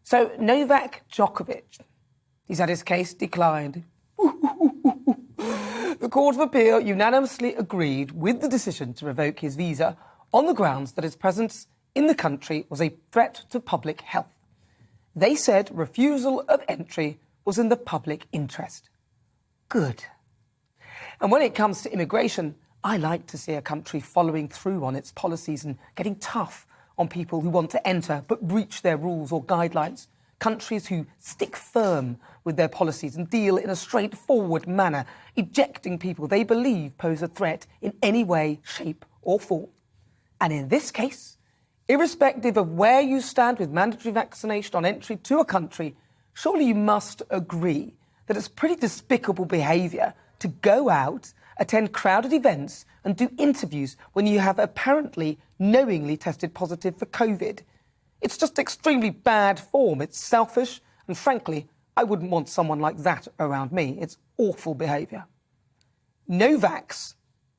So Novak Djokovic, he's had his case declined. The Court of Appeal unanimously agreed with the decision to revoke his visa on the grounds that his presence in the country was a threat to public health. They said refusal of entry was in the public interest. Good. And when it comes to immigration, I like to see a country following through on its policies and getting tough on people who want to enter but breach their rules or guidelines. Countries who stick firm with their policies and deal in a straightforward manner, ejecting people they believe pose a threat in any way, shape or form. And in this case, irrespective of where you stand with mandatory vaccination on entry to a country, surely you must agree that it's pretty despicable behaviour to go out, attend crowded events and do interviews when you have apparently knowingly tested positive for COVID. It's just extremely bad form. It's selfish and frankly, I wouldn't want someone like that around me. It's awful behaviour. Novak's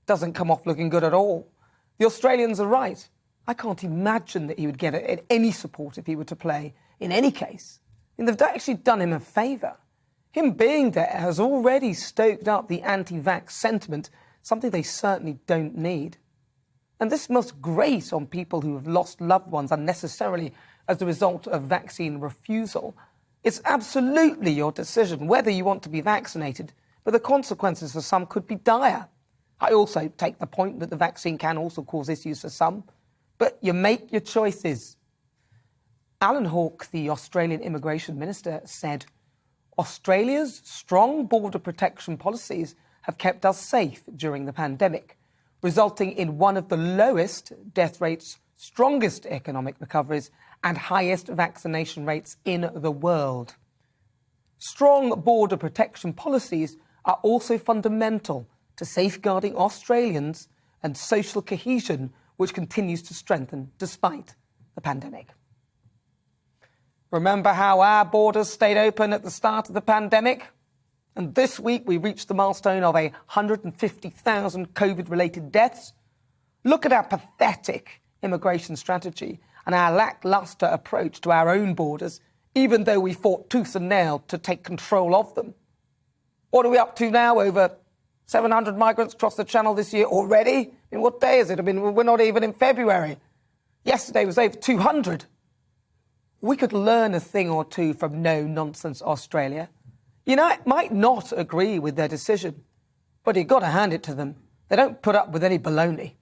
doesn't come off looking good at all. The Australians are right. I can't imagine that he would get any support if he were to play in any case. I mean, they've actually done him a favour. Him being there has already stoked up the anti-vax sentiment, something they certainly don't need. And this must grate on people who have lost loved ones unnecessarily as a result of vaccine refusal. It's absolutely your decision whether you want to be vaccinated, but the consequences for some could be dire. I also take the point that the vaccine can also cause issues for some, but you make your choices. Alan Hawke, the Australian Immigration Minister, said, Australia's strong border protection policies have kept us safe during the pandemic, resulting in one of the lowest death rates, strongest economic recoveries and highest vaccination rates in the world. Strong border protection policies are also fundamental to safeguarding Australians and social cohesion, which continues to strengthen despite the pandemic. Remember how our borders stayed open at the start of the pandemic? And this week we reached the milestone of 150,000 COVID-related deaths. Look at our pathetic immigration strategy and our lacklustre approach to our own borders, even though we fought tooth and nail to take control of them. What are we up to now? Over 700 migrants crossed the Channel this year already? I mean, what day is it? I mean, we're not even in February. Yesterday was over 200. We could learn a thing or two from no-nonsense Australia. You know, I might not agree with their decision, but you've got to hand it to them. They don't put up with any baloney.